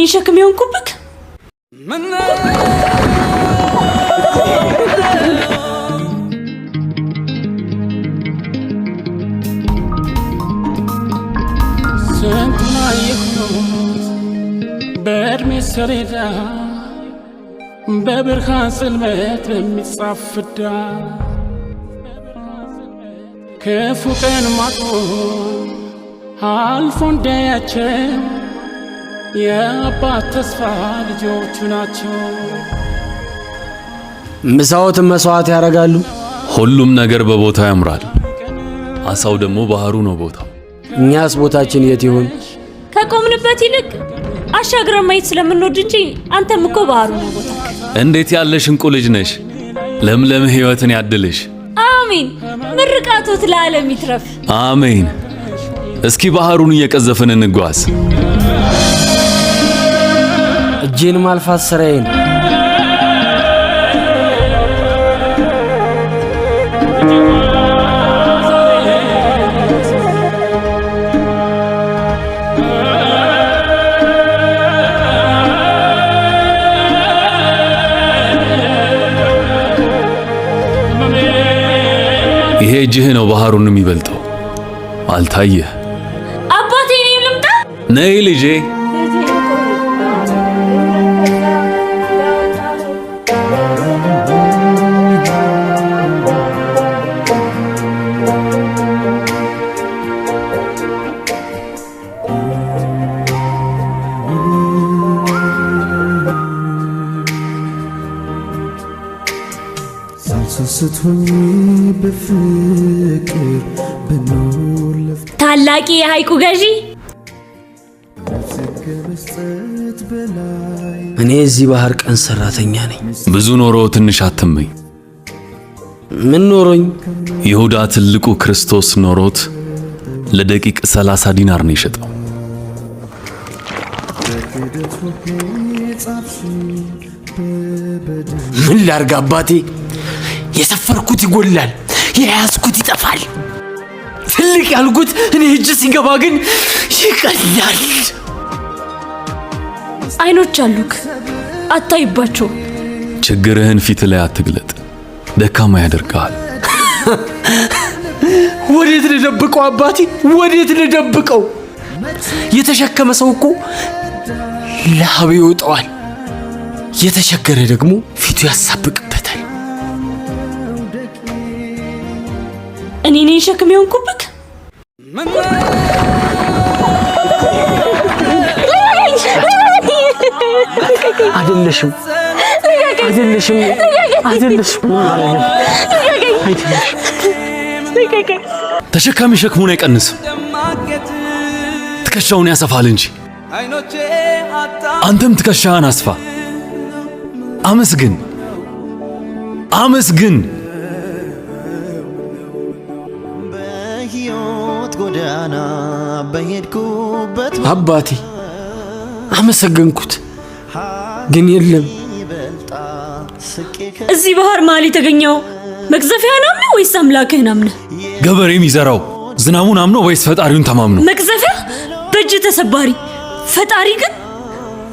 ነኝ ሸክም የሆንኩብክ ስንቱን አየሁት በእድሜ ሰሌዳ በብርሃን ጽልመት በሚጻፍዳ ክፉ ቀን ማጥቶ አልፎ እንዳያቸው የአባት ተስፋ ልጆቹ ናቸው። ምሳዎትን መስዋዕት ያደርጋሉ። ሁሉም ነገር በቦታው ያምራል። አሳው ደግሞ ባህሩ ነው ቦታው። እኛስ ቦታችን የት ይሆን? ከቆምንበት ይልቅ አሻግረን ማየት ስለምንወድ እንጂ አንተም እኮ ባህሩ ነው ቦታው። እንዴት ያለሽ እንቁ ልጅ ነሽ! ለምለም ሕይወትን ያድልሽ። አሜን። ምርቃቶት ለዓለም ይትረፍ። አሜን። እስኪ ባህሩን እየቀዘፍን እንጓዝ። እጄን ማልፋት ስራዬ ነው። ይሄ እጅህ ነው ባህሩን የሚበልጠው። አልታየህ? አባቴ ነኝ ልምጣ? ነይ ልጄ። ታላቂ የሐይቁ ገዢ እኔ እዚህ ባህር ቀን ሰራተኛ ነኝ። ብዙ ኖሮ ትንሽ አትመኝ። ምን ኖሮኝ? ይሁዳ ትልቁ ክርስቶስ ኖሮት ለደቂቅ 30 ዲናር ነው የሸጠው። ምን ላርግ አባቴ? የሰፈርኩት ይጎላል፣ የያዝኩት ይጠፋል። ትልቅ ያልኩት እኔ እጅ ሲገባ ግን ይቀላል። አይኖች አሉክ፣ አታይባቸው። ችግርህን ፊት ላይ አትግለጥ፣ ደካማ ያደርጋል። ወዴት ልደብቀው አባቴ? ወዴት ልደብቀው? የተሸከመ ሰው እኮ ላብ ይወጣዋል፣ የተቸገረ ደግሞ ፊቱ ያሳብቅበታል። እኔ ነኝ ሸክም የሆንኩብክ? አይደለሽም፣ አይደለሽም፣ አይደለሽም። ተሸካሚ ሸክሙን አይቀንስም፣ ትከሻውን ያሰፋል እንጂ። አንተም ትከሻህን አስፋ። አመስግን፣ አመስግን። አባቴ አመሰገንኩት፣ ግን የለም። እዚህ ባህር መሃል የተገኘው መቅዘፊያህን አምነህ ወይስ አምላክህን አምነህ? ገበሬ የሚዘራው ዝናቡን አምኖ ወይስ ፈጣሪውን ተማምኖ? መቅዘፊያ በእጅ ተሰባሪ፣ ፈጣሪ ግን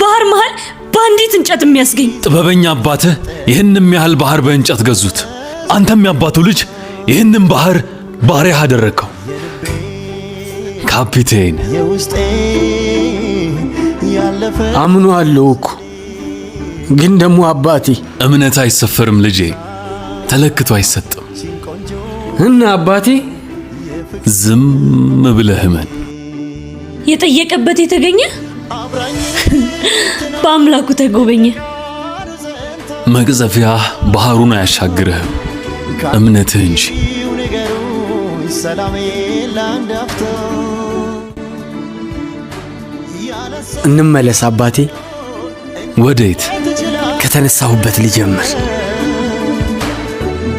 ባህር መሃል በአንዲት እንጨት የሚያስገኝ። ጥበበኛ አባትህ ይህንም ያህል ባህር በእንጨት ገዙት። አንተም ያባቱ ልጅ ይህንም ባህር ባሪያህ አደረግከው። ካፒቴን አምኗለሁ እኮ፣ ግን ደግሞ አባቴ እምነት አይሰፈርም ልጄ፣ ተለክቶ አይሰጥም። እና አባቴ ዝም ብለህ እመን። የጠየቀበት የተገኘ በአምላኩ ተጎበኘ። መቅዘፊያ ባህሩን አያሻግርህም፣ እምነትህ እንጂ። እንመለስ አባቴ። ወዴት? ከተነሳሁበት ልጀምር።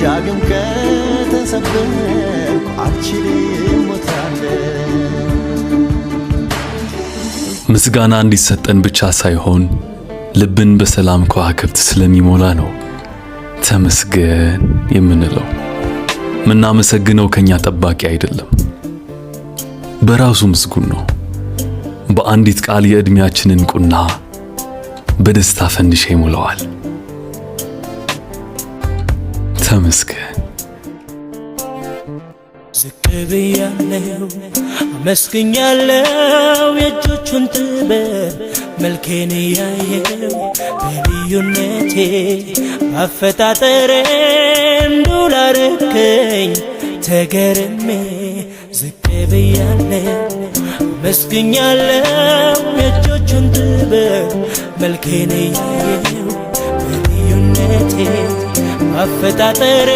ዳግም ከተሰበርኩ አልችልም ሞታለሁ። ምስጋና እንዲሰጠን ብቻ ሳይሆን ልብን በሰላም ከዋክብት ስለሚሞላ ነው ተመስገን የምንለው። ምናመሰግነው ከኛ ጠባቂ አይደለም፣ በራሱ ምስጉን ነው። በአንዲት ቃል የዕድሜያችንን ቁና በደስታ ፈንድሼ ይሞላዋል። ተመስገን። ዝቅ ብያለሁ አመስግኛለሁ የእጆቹን ጥበብ መልኬን ያየው በልዩነቴ አፈጣጠሬ እንዱላረከኝ ተገርሜ ዝቅ ብያለሁ አመስግኛለሁ የእጆቹን ጥበብ መልኬን ያየው በልዩነቴ አፈጣጠሬ